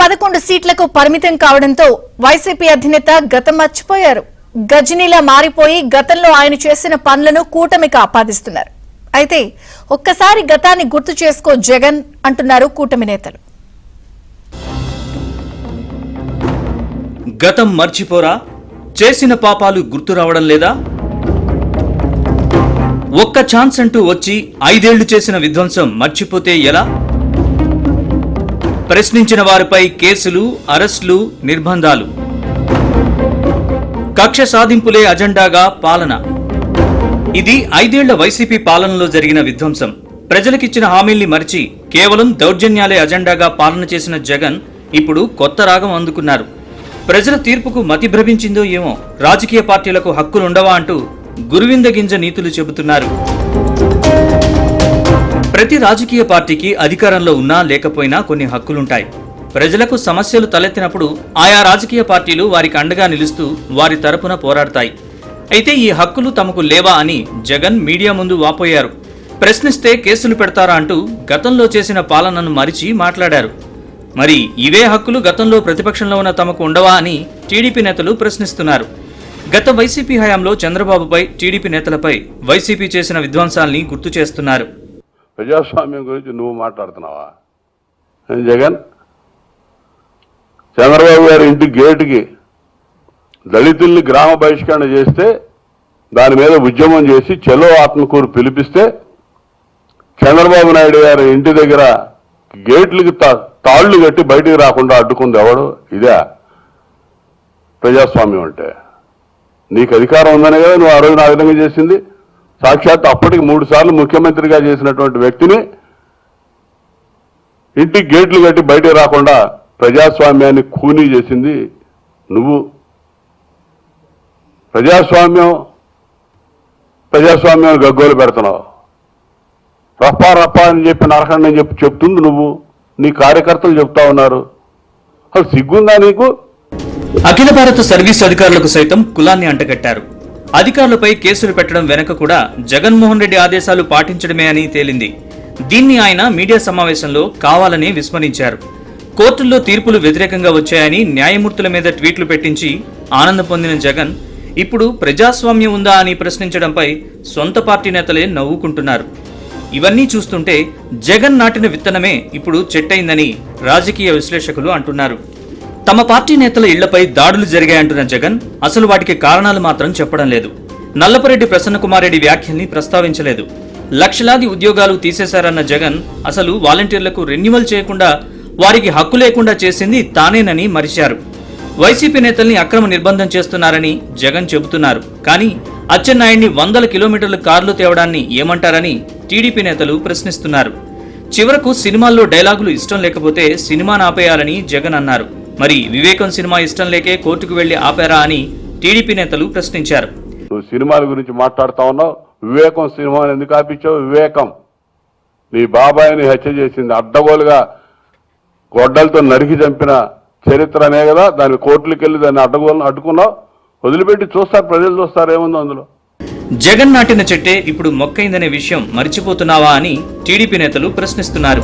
11 సీట్లకు పరిమితం కావడంతో వైసీపీ అధినేత గతం మర్చిపోయారు. గజనీలా మారిపోయి గతంలో ఆయన చేసిన పనులను కూటమికి ఆపాదిస్తున్నారు. అయితే ఒక్కసారి గతాన్ని గుర్తు చేసుకో జగన్ అంటున్నారు కూటమి నేతలు. గతం మర్చిపోరా, చేసిన పాపాలు గుర్తు రావడం లేదా? ఒక్క ఛాన్స్ అంటూ వచ్చి 5 ఏళ్లు చేసిన విధ్వంసం మర్చిపోతే ఎలా? ప్రశ్నించిన వారిపై కేసులు, అరెస్టులు, నిర్బంధాలు, కక్ష సాధింపులే అజెండాగా పాలన. ఇది 5 ఏళ్ల వైసీపీ పాలనలో జరిగిన విధ్వంసం. ప్రజలకిచ్చిన హామీల్ని మరిచి కేవలం దౌర్జన్యాలే అజెండాగా పాలన చేసిన జగన్ ఇప్పుడు కొత్త రాగం అందుకున్నారు. ప్రజల తీర్పుకు మతి భ్రమించిందో ఏమో, రాజకీయ పార్టీలకు హక్కులుండవా అంటూ గురువింద గింజ నీతులు చెబుతున్నారు. ప్రతి రాజకీయ పార్టీకి అధికారంలో ఉన్నా లేకపోయినా కొన్ని హక్కులుంటాయి. ప్రజలకు సమస్యలు తలెత్తినప్పుడు ఆయా రాజకీయ పార్టీలు వారికి అండగా నిలుస్తూ వారి తరపున పోరాడతాయి. అయితే ఈ హక్కులు తమకు లేవా అని జగన్ మీడియా ముందు వాపోయారు. ప్రశ్నిస్తే కేసులు పెడతారా అంటూ గతంలో చేసిన పాలనను మరిచి మాట్లాడారు. మరి ఇవే హక్కులు గతంలో ప్రతిపక్షంలో ఉన్న తమకు ఉండవా అని టీడీపీ నేతలు ప్రశ్నిస్తున్నారు. గత వైసీపీ హయాంలో చంద్రబాబుపై, టీడీపీ నేతలపై వైసీపీ చేసిన విధ్వంసాల్ని గుర్తు చేస్తున్నారు. ప్రజాస్వామ్యం గురించి నువ్వు మాట్లాడుతున్నావా? జగన్ చంద్రబాబు గారి ఇంటి గేటుకి దళితుల్ని గ్రామ బహిష్కరణ చేస్తే దాని మీద ఉద్యమం చేసి చలో ఆత్మకూరు పిలిపిస్తే చంద్రబాబు నాయుడు గారి ఇంటి దగ్గర గేట్లకి తాళ్లు కట్టి బయటికి రాకుండా అడ్డుకుంది ఎవడు? ఇదే ప్రజాస్వామ్యం అంటే? నీకు అధికారం ఉందనే కదా నువ్వు ఆ రోజు ఆ విధంగా చేసింది. సాక్షాత్ అప్పటికి 3 సార్లు ముఖ్యమంత్రిగా చేసినటువంటి వ్యక్తిని ఇంటికి గేట్లు కట్టి బయటికి రాకుండా ప్రజాస్వామ్యాన్ని ఖూనీ చేసింది నువ్వు. ప్రజాస్వామ్యం గగ్గోలు పెడుతున్నావు. రప్పా అని చెప్పి నరకండి అని చెప్తుంది నువ్వు. నీ కార్యకర్తలు చెప్తా ఉన్నారు. అసలు సిగ్గుందా నీకు? అఖిల భారత సర్వీస్ అధికారులకు సైతం కులాన్ని అంటగట్టారు. అధికారులపై కేసులు పెట్టడం వెనక కూడా జగన్మోహన్ రెడ్డి ఆదేశాలు పాటించడమే అని తేలింది. దీన్ని ఆయన మీడియా సమావేశంలో కావాలని విస్మరించారు. కోర్టుల్లో తీర్పులు వ్యతిరేకంగా వచ్చాయని న్యాయమూర్తుల మీద ట్వీట్లు పెట్టించి ఆనందం పొందిన జగన్ ఇప్పుడు ప్రజాస్వామ్యం ఉందా అని ప్రశ్నించడంపై సొంత పార్టీ నేతలే నవ్వుకుంటున్నారు. ఇవన్నీ చూస్తుంటే జగన్ నాటిన విత్తనమే ఇప్పుడు చెట్టయిందని రాజకీయ విశ్లేషకులు అంటున్నారు. తమ పార్టీ నేతల ఇళ్లపై దాడులు జరిగాయంటున్న జగన్ అసలు వాటికి కారణాలు మాత్రం చెప్పడం లేదు. నల్లపరెడ్డి ప్రసన్నకుమార్ రెడ్డి వ్యాఖ్యల్ని ప్రస్తావించలేదు. లక్షలాది ఉద్యోగాలు తీసేశారన్న జగన్ అసలు వాలంటీర్లకు రెన్యువల్ చేయకుండా వారికి హక్కు లేకుండా చేసింది తానేనని మరిచారు. వైసీపీ నేతల్ని అక్రమ నిర్బంధం చేస్తున్నారని జగన్ చెబుతున్నారు. కానీ అచ్చెన్నాయుడిని 100 కిలోమీటర్ల కార్లు తేవడాన్ని ఏమంటారని టీడీపీ నేతలు ప్రశ్నిస్తున్నారు. చివరకు సినిమాల్లో డైలాగులు ఇష్టం లేకపోతే సినిమాను ఆపేయాలని జగన్ అన్నారు. మరి వివేకం సినిమా ఇష్టం లేకే కోర్టుకు వెళ్లి ఆపారా అని టీడీపీ నేతలు ప్రశ్నించారు. నువ్వు సినిమాల గురించి మాట్లాడుతా ఉన్నావు. వివేకం సినిమాను ఎందుకు ఆపించావు? వివేకం నీ బాబాయిని హత్య చేసింది, అడ్డగోలుగా గొడ్డలతో నరికి చంపిన చరిత్ర అనే కదా. దాని కోర్టులకు వెళ్ళి దాన్ని అడ్డుకున్నావు. వదిలిపెట్టి చూస్తారు, ప్రజలు చూస్తారు ఏముందో అందులో. జగన్ నాటిన చెట్టే ఇప్పుడు మొక్కైందనే విషయం మర్చిపోతున్నావా అని టీడీపీ నేతలు ప్రశ్నిస్తున్నారు.